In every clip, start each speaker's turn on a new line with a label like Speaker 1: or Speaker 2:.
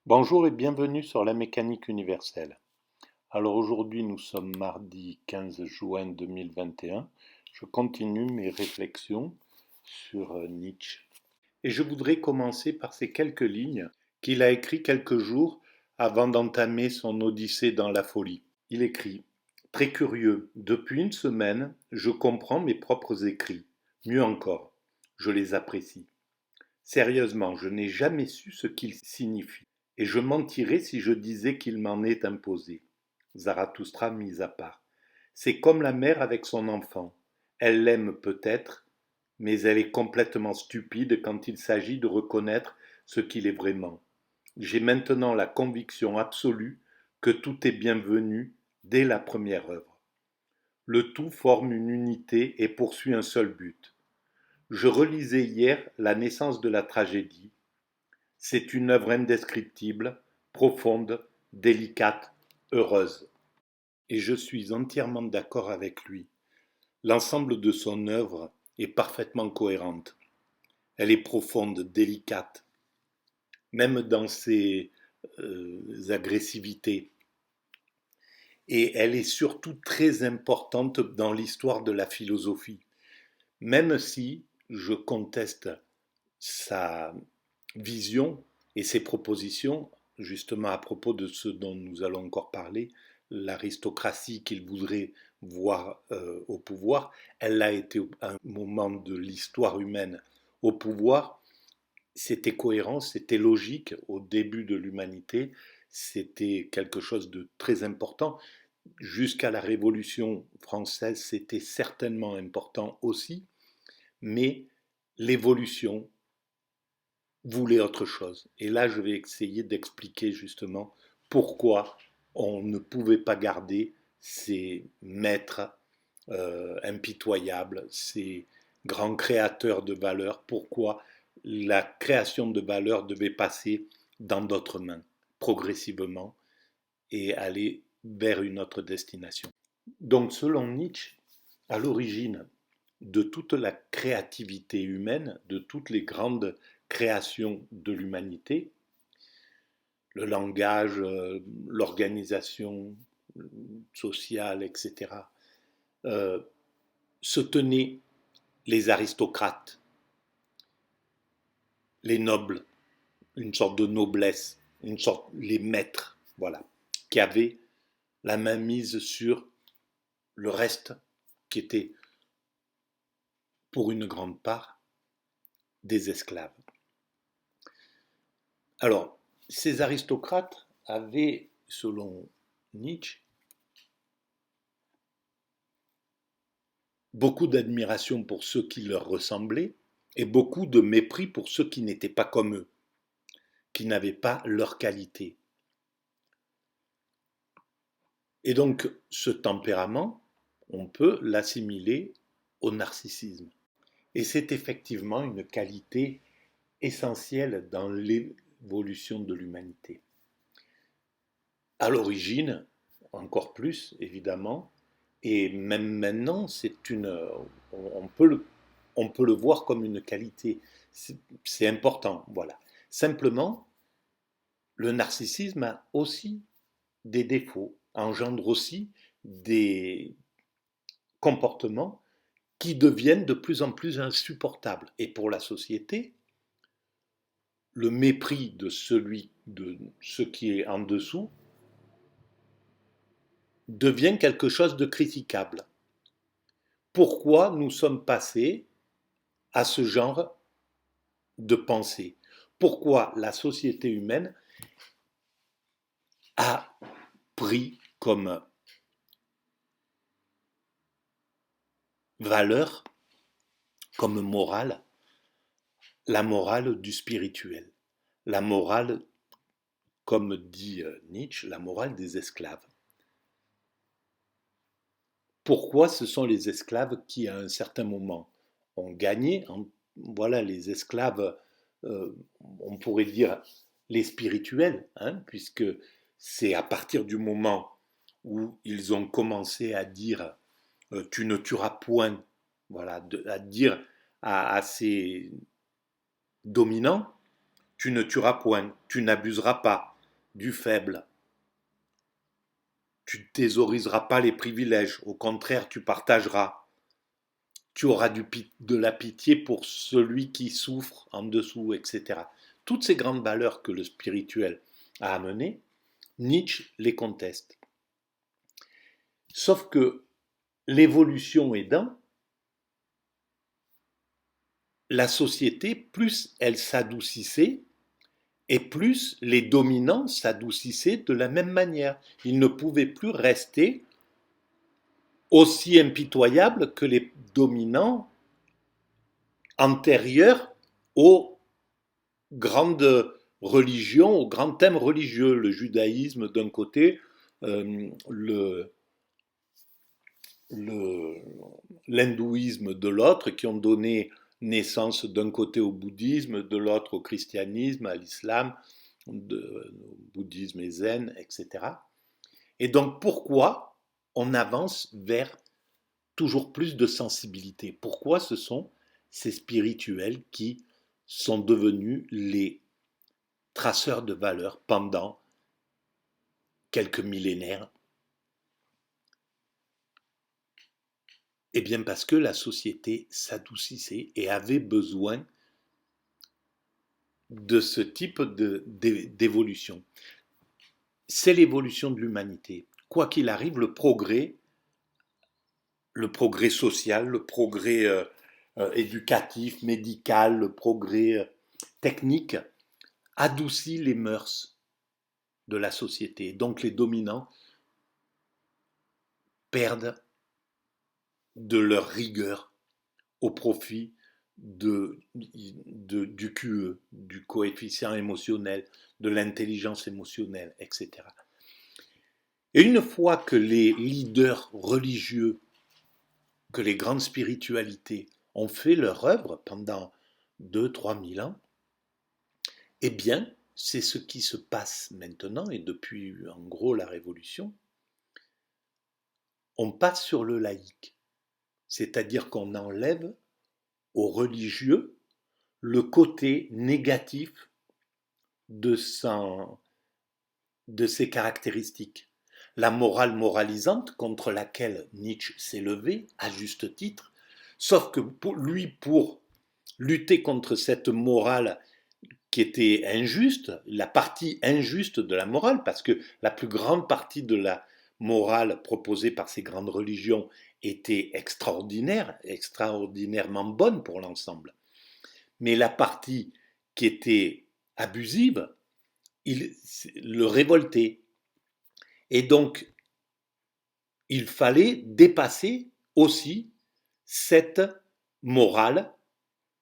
Speaker 1: Bonjour et bienvenue sur la mécanique universelle. Alors aujourd'hui nous sommes mardi 15 juin 2021. Je continue mes réflexions sur Nietzsche. Et je voudrais commencer par ces quelques lignes qu'il a écrites quelques jours avant d'entamer son odyssée dans la folie. Il écrit: Très curieux, depuis une semaine, je comprends mes propres écrits. Mieux encore, je les apprécie. Sérieusement, je n'ai jamais su ce qu'ils signifient, et je mentirais si je disais qu'il m'en est imposé. Zarathustra mis à part. C'est comme la mère avec son enfant. Elle l'aime peut-être, mais elle est complètement stupide quand il s'agit de reconnaître ce qu'il est vraiment. J'ai maintenant la conviction absolue que tout est bienvenu dès la première œuvre. Le tout forme une unité et poursuit un seul but. Je relisais hier La naissance de la tragédie. C'est une œuvre indescriptible, profonde, délicate, heureuse. Et je suis entièrement d'accord avec lui. L'ensemble de son œuvre est parfaitement cohérente. Elle est profonde, délicate, même dans ses agressivités. Et elle est surtout très importante dans l'histoire de la philosophie. Même si je conteste sa vision et ses propositions, justement à propos de ce dont nous allons encore parler, l'aristocratie qu'il voudrait voir au pouvoir, elle a été à un moment de l'histoire humaine au pouvoir, c'était cohérent, c'était logique au début de l'humanité, c'était quelque chose de très important. Jusqu'à la Révolution française, c'était certainement important aussi, mais l'évolution voulait autre chose. Et là, je vais essayer d'expliquer justement pourquoi on ne pouvait pas garder ces maîtres impitoyables, ces grands créateurs de valeur, pourquoi la création de valeur devait passer dans d'autres mains, progressivement, et aller vers une autre destination. Donc, selon Nietzsche, à l'origine de toute la créativité humaine, de toutes les grandes créations de l'humanité, le langage, l'organisation sociale, etc., se tenaient les aristocrates, les nobles, une sorte de noblesse, une sorte, les maîtres, voilà, qui avaient la main mise sur le reste, qui était pour une grande part des esclaves. Alors, ces aristocrates avaient, selon Nietzsche, beaucoup d'admiration pour ceux qui leur ressemblaient et beaucoup de mépris pour ceux qui n'étaient pas comme eux, qui n'avaient pas leur qualité. Et donc, ce tempérament, on peut l'assimiler au narcissisme. Et c'est effectivement une qualité essentielle dans l'évolution de l'humanité. À l'origine, encore plus, évidemment, et même maintenant, on peut le voir comme une qualité. C'est important, voilà. Simplement, le narcissisme a aussi des défauts, engendre aussi des comportements qui deviennent de plus en plus insupportables. Et pour la société, le mépris de ce qui est en dessous devient quelque chose de critiquable. Pourquoi nous sommes passés à ce genre de pensée? Pourquoi la société humaine a pris comme valeur, comme morale, la morale du spirituel, la morale, comme dit Nietzsche, la morale des esclaves? Pourquoi ce sont les esclaves qui, à un certain moment, ont gagné? Voilà, les esclaves, euh, on pourrait dire les spirituels, hein, puisque c'est à partir du moment où ils ont commencé à dire tu ne tueras point, voilà, à dire à ces dominants, tu ne tueras point, tu n'abuseras pas, du faible. Tu ne thésauriseras pas les privilèges, au contraire, tu partageras. Tu auras de la pitié pour celui qui souffre en dessous, etc. Toutes ces grandes valeurs que le spirituel a amenées, Nietzsche les conteste. Sauf que l'évolution aidant, la société, plus elle s'adoucissait, et plus les dominants s'adoucissaient de la même manière. Ils ne pouvaient plus rester aussi impitoyables que les dominants antérieurs aux grandes religions, aux grands thèmes religieux, le judaïsme d'un côté, l'hindouisme de l'autre, qui ont donné naissance d'un côté au bouddhisme, de l'autre au christianisme, à l'islam, au bouddhisme et zen, etc. Et donc pourquoi on avance vers toujours plus de sensibilité? Pourquoi ce sont ces spirituels qui sont devenus les traceurs de valeurs pendant quelques millénaires? Eh bien parce que la société s'adoucissait et avait besoin de ce type d'évolution. C'est l'évolution de l'humanité. Quoi qu'il arrive, le progrès social, le progrès éducatif, médical, le progrès technique adoucit les mœurs de la société. Donc les dominants perdent de leur rigueur au profit du QE, du coefficient émotionnel, de l'intelligence émotionnelle, etc. Et une fois que les leaders religieux, que les grandes spiritualités ont fait leur œuvre pendant 2-3 000 ans, eh bien, c'est ce qui se passe maintenant, et depuis en gros la Révolution, on passe sur le laïque. C'est-à-dire qu'on enlève aux religieux le côté négatif de ses caractéristiques. La morale moralisante contre laquelle Nietzsche s'est levé, à juste titre, sauf que pour lutter contre cette morale qui était injuste, la partie injuste de la morale, parce que la plus grande partie de la morale proposée par ces grandes religions était extraordinaire, extraordinairement bonne pour l'ensemble. Mais la partie qui était abusive, il le révoltait. Et donc, il fallait dépasser aussi cette morale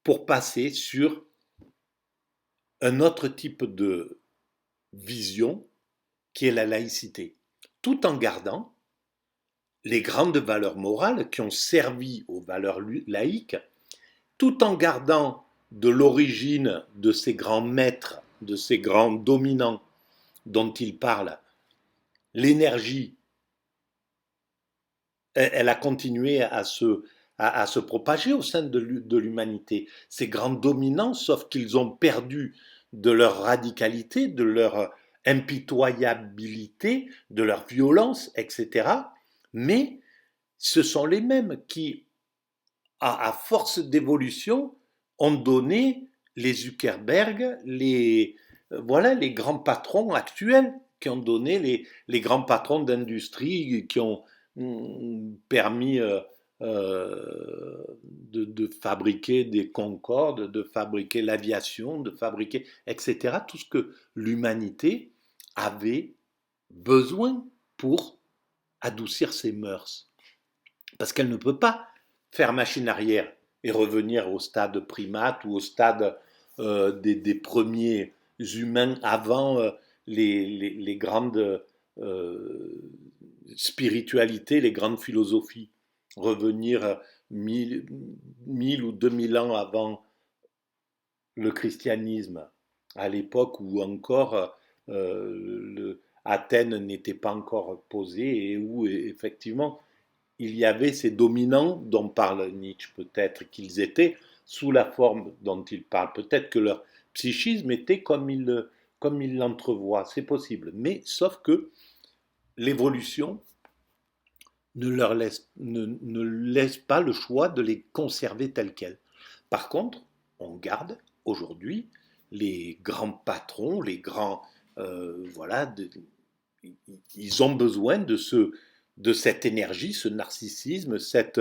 Speaker 1: pour passer sur un autre type de vision qui est la laïcité, tout en gardant les grandes valeurs morales qui ont servi aux valeurs laïques, tout en gardant de l'origine de ces grands maîtres, de ces grands dominants dont il parle, l'énergie, elle a continué à se propager au sein de l'humanité. Ces grands dominants, sauf qu'ils ont perdu de leur radicalité, de leur impitoyabilité, de leur violence, etc. Mais ce sont les mêmes qui, à force d'évolution, ont donné les Zuckerberg, voilà, les grands patrons actuels, qui ont donné les grands patrons d'industrie, qui ont permis de fabriquer des Concorde, de fabriquer l'aviation, de fabriquer, etc. Tout ce que l'humanité avait besoin pour adoucir ses mœurs. Parce qu'elle ne peut pas faire machine arrière et revenir au stade primate ou au stade des premiers humains avant les grandes spiritualités, les grandes philosophies. Revenir 1000 ou 2000 ans avant le christianisme, à l'époque où encore Athènes n'était pas encore posée et où effectivement il y avait ces dominants dont parle Nietzsche, peut-être qu'ils étaient sous la forme dont il parle, peut-être que leur psychisme était comme comme ils l'entrevoient, c'est possible. Mais sauf que l'évolution ne laisse pas le choix de les conserver tels quels. Par contre, on garde aujourd'hui les grands patrons, les grands, voilà, ils ont besoin de cette énergie, ce narcissisme, cette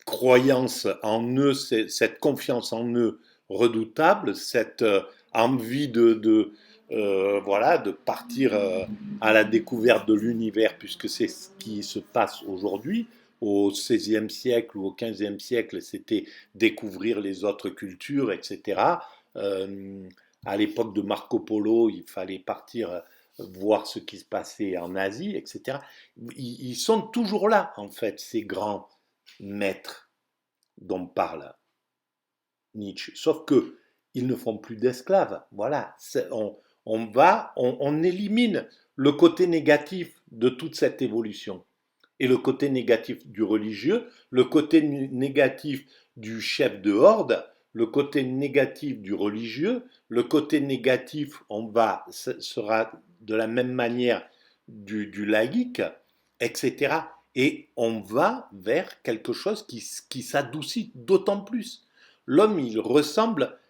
Speaker 1: croyance en eux, cette confiance en eux redoutable, cette envie voilà, de partir à la découverte de l'univers, puisque c'est ce qui se passe aujourd'hui. Au XVIe siècle ou au XVe siècle, c'était découvrir les autres cultures, etc. À l'époque de Marco Polo, il fallait partir voir ce qui se passait en Asie, etc. Ils sont toujours là, en fait, ces grands maîtres dont parle Nietzsche. Sauf que ils ne font plus d'esclaves. Voilà, on élimine le côté négatif de toute cette évolution. Et le côté négatif du religieux, le côté négatif du chef de horde, le côté négatif du religieux, le côté négatif, sera de la même manière du laïque, etc. Et on va vers quelque chose qui s'adoucit d'autant plus. L'homme,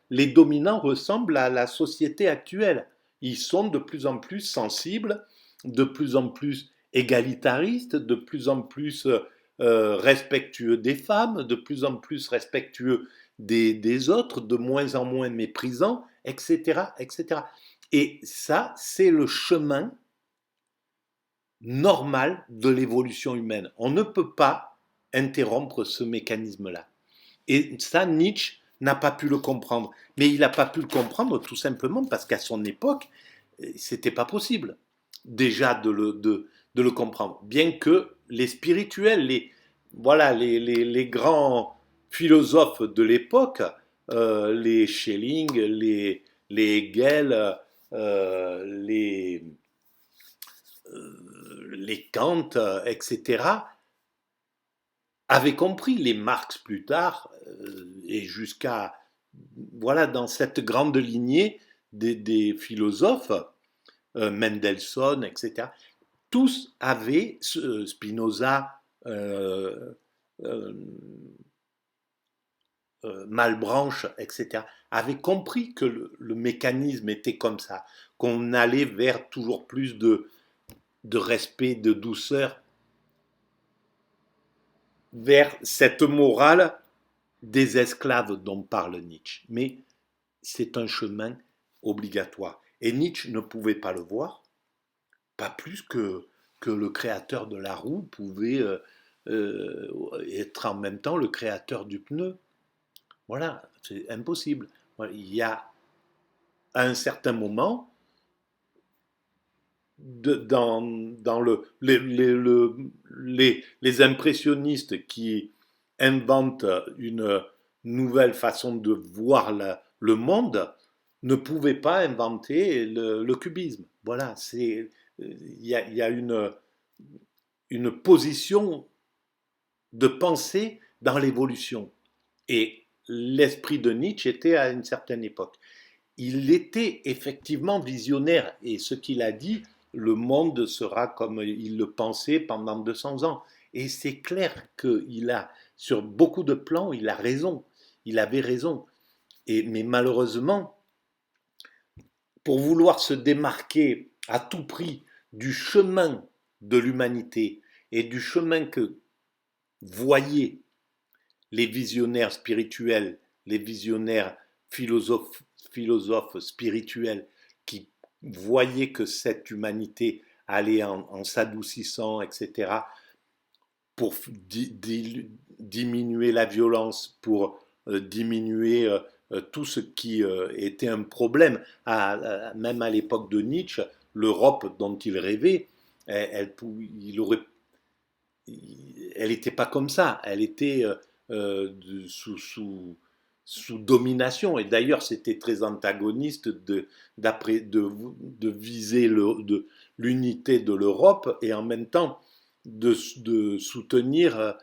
Speaker 1: les dominants ressemblent à la société actuelle. Ils sont de plus en plus sensibles, de plus en plus égalitaristes, de plus en plus respectueux des femmes, de plus en plus respectueux des autres, de moins en moins méprisants, etc., etc. Et ça, c'est le chemin normal de l'évolution humaine. On ne peut pas interrompre ce mécanisme-là. Et ça, Nietzsche n'a pas pu le comprendre. Mais il n'a pas pu le comprendre tout simplement parce qu'à son époque, c'était pas possible déjà de le comprendre. Bien que les spirituels, voilà, les grands philosophes de l'époque, les Schelling, les Hegel, les, les Kant, etc., avaient compris, les Marx plus tard, et jusqu'à, voilà, dans cette grande lignée des philosophes, Mendelssohn, etc., tous avaient, Spinoza, euh, Malebranche, etc., avaient compris que le mécanisme était comme ça, qu'on allait vers toujours plus de respect, de douceur, vers cette morale des esclaves dont parle Nietzsche. Mais c'est un chemin obligatoire. Et Nietzsche ne pouvait pas le voir, pas plus que le créateur de la roue pouvait être en même temps le créateur du pneu. Voilà, c'est impossible. Voilà, il y a à un certain moment, dans les impressionnistes qui inventent une nouvelle façon de voir le monde, ne pouvaient pas inventer le cubisme. Voilà, il y a une position de pensée dans l'évolution. Et l'esprit de Nietzsche était à une certaine époque. Il était effectivement visionnaire, et ce qu'il a dit, le monde sera comme il le pensait pendant 200 ans. Et c'est clair qu'il a, sur beaucoup de plans, il a raison. Il avait raison. Mais malheureusement, pour vouloir se démarquer à tout prix du chemin de l'humanité et du chemin que voyaient les visionnaires spirituels, les visionnaires philosophes spirituels qui voyaient que cette humanité allait en s'adoucissant, etc., pour diminuer la violence, pour diminuer tout ce qui était un problème. Même à l'époque de Nietzsche, l'Europe dont il rêvait, elle n'était pas comme ça. Elle était sous domination. Et d'ailleurs, c'était très antagoniste de viser l'unité de l'Europe et en même temps de soutenir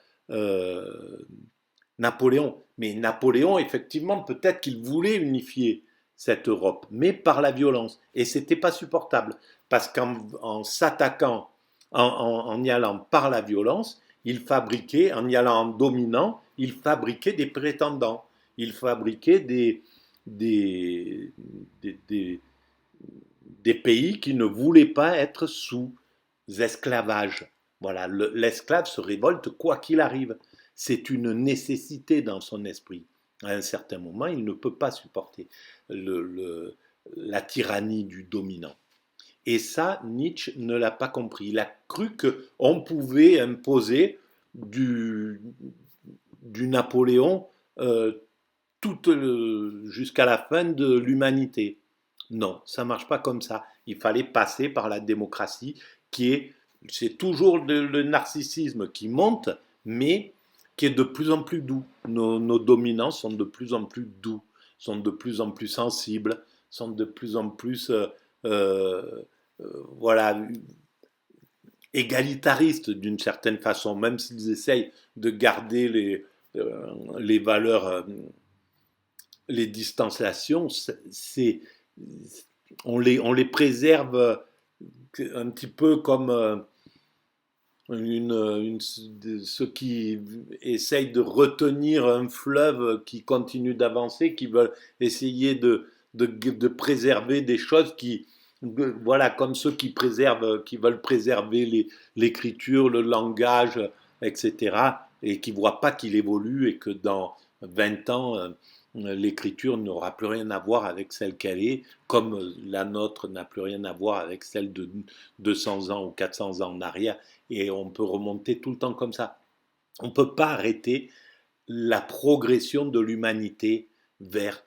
Speaker 1: Napoléon. Mais Napoléon, effectivement, peut-être qu'il voulait unifier cette Europe, mais par la violence. Et c'était pas supportable, parce qu'en s'attaquant, en y allant par la violence, il fabriquait, en y allant en dominant, il fabriquait des prétendants, il fabriquait des, des, des, des pays qui ne voulaient pas être sous esclavage. Voilà, l'esclave se révolte quoi qu'il arrive. C'est une nécessité dans son esprit. À un certain moment, il ne peut pas supporter la tyrannie du dominant. Et ça, Nietzsche ne l'a pas compris. Il a cru qu'on pouvait imposer du Napoléon jusqu'à la fin de l'humanité. Non, ça ne marche pas comme ça. Il fallait passer par la démocratie c'est toujours le narcissisme qui monte, mais qui est de plus en plus doux. Nos dominants sont de plus en plus doux, sont de plus en plus sensibles, sont de plus en plus, voilà, égalitaristes d'une certaine façon, même s'ils essayent de garder les valeurs, les distanciations, on les préserve un petit peu comme ceux qui essayent de retenir un fleuve qui continue d'avancer, qui veulent essayer de préserver des choses voilà, comme ceux qui veulent préserver l'écriture, le langage, etc., et qui ne voient pas qu'il évolue et que dans 20 ans, l'écriture n'aura plus rien à voir avec celle qu'elle est, comme la nôtre n'a plus rien à voir avec celle de 200 ans ou 400 ans en arrière, et on peut remonter tout le temps comme ça. On ne peut pas arrêter la progression de l'humanité vers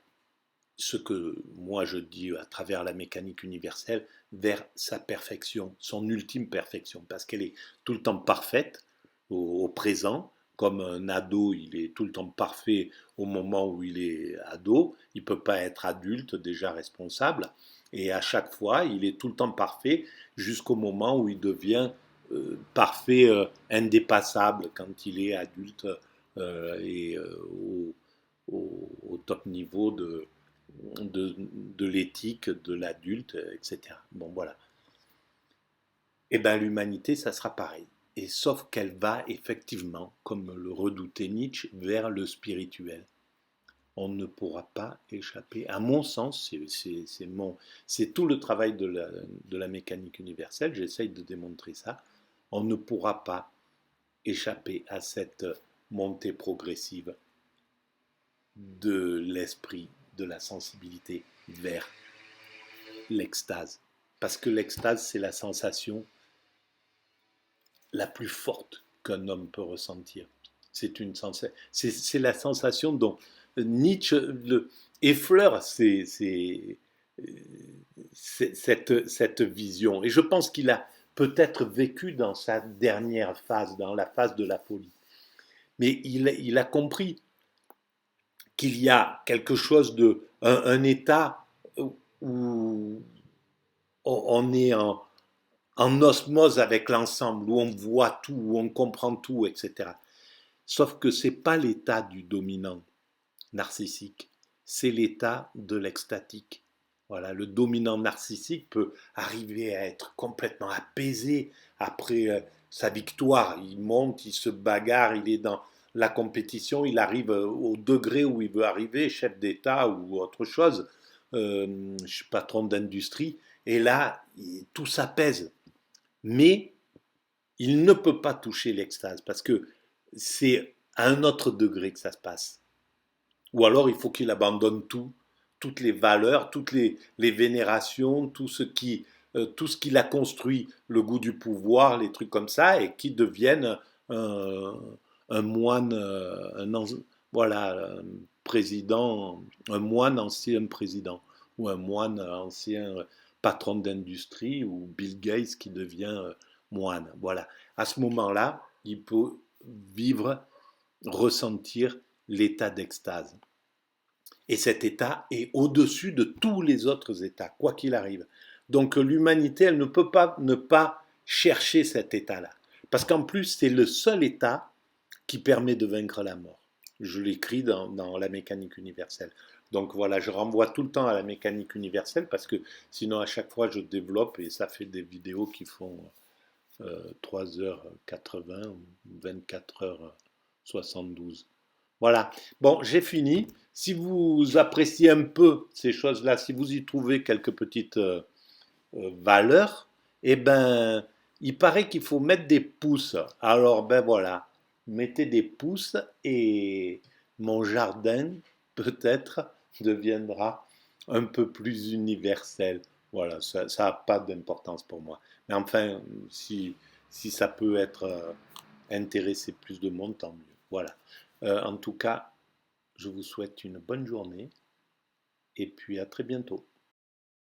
Speaker 1: ce que moi je dis à travers la mécanique universelle, vers sa perfection, son ultime perfection, parce qu'elle est tout le temps parfaite au présent, comme un ado, il est tout le temps parfait au moment où il est ado, il ne peut pas être adulte déjà responsable, et à chaque fois, il est tout le temps parfait jusqu'au moment où il devient parfait, indépassable quand il est adulte et au top niveau de l'éthique de l'adulte, etc. Bon, voilà. Et bien l'humanité, ça sera pareil. Et sauf qu'elle va effectivement, comme le redoutait Nietzsche, vers le spirituel. On ne pourra pas échapper. À mon sens, c'est tout le travail de la mécanique universelle, j'essaye de démontrer ça. On ne pourra pas échapper à cette montée progressive de l'esprit, de la sensibilité vers l'extase. Parce que l'extase, c'est la sensation la plus forte qu'un homme peut ressentir. C'est la sensation dont Nietzsche effleure cette vision. Et je pense qu'il a peut-être vécu dans sa dernière phase, dans la phase de la folie. Mais il a compris qu'il y a quelque chose un état où on est en osmose avec l'ensemble, où on voit tout, où on comprend tout, etc. Sauf que ce n'est pas l'état du dominant narcissique, c'est l'état de l'extatique. Voilà, le dominant narcissique peut arriver à être complètement apaisé après sa victoire. Il monte, il se bagarre, il est dans la compétition, il arrive au degré où il veut arriver, chef d'État ou autre chose, patron d'industrie, et là, tout s'apaise. Mais il ne peut pas toucher l'extase parce que c'est à un autre degré que ça se passe. Ou alors il faut qu'il abandonne tout, toutes les valeurs, toutes les vénérations, tout ce qu'il a construit, le goût du pouvoir, les trucs comme ça, et qui devienne un moine, voilà, un président, un moine ancien président, ou un moine ancien patron d'industrie, ou Bill Gates qui devient moine. Voilà. À ce moment-là, il peut vivre, ressentir l'état d'extase. Et cet état est au-dessus de tous les autres états, quoi qu'il arrive. Donc l'humanité, elle ne peut pas ne pas chercher cet état-là. Parce qu'en plus, c'est le seul état qui permet de vaincre la mort. Je l'écris dans la mécanique universelle. Donc voilà, je renvoie tout le temps à la mécanique universelle parce que sinon à chaque fois je développe et ça fait des vidéos qui font 3h80 ou 24h72. Voilà. Bon, j'ai fini. Si vous appréciez un peu ces choses-là, si vous y trouvez quelques petites valeurs, eh ben, il paraît qu'il faut mettre des pouces. Alors, ben voilà, mettez des pouces et mon jardin, peut-être, deviendra un peu plus universel. Voilà, ça n'a pas d'importance pour moi. Mais enfin, si ça peut être intéresser plus de monde, tant mieux. Voilà. En tout cas, je vous souhaite une bonne journée et puis à très bientôt.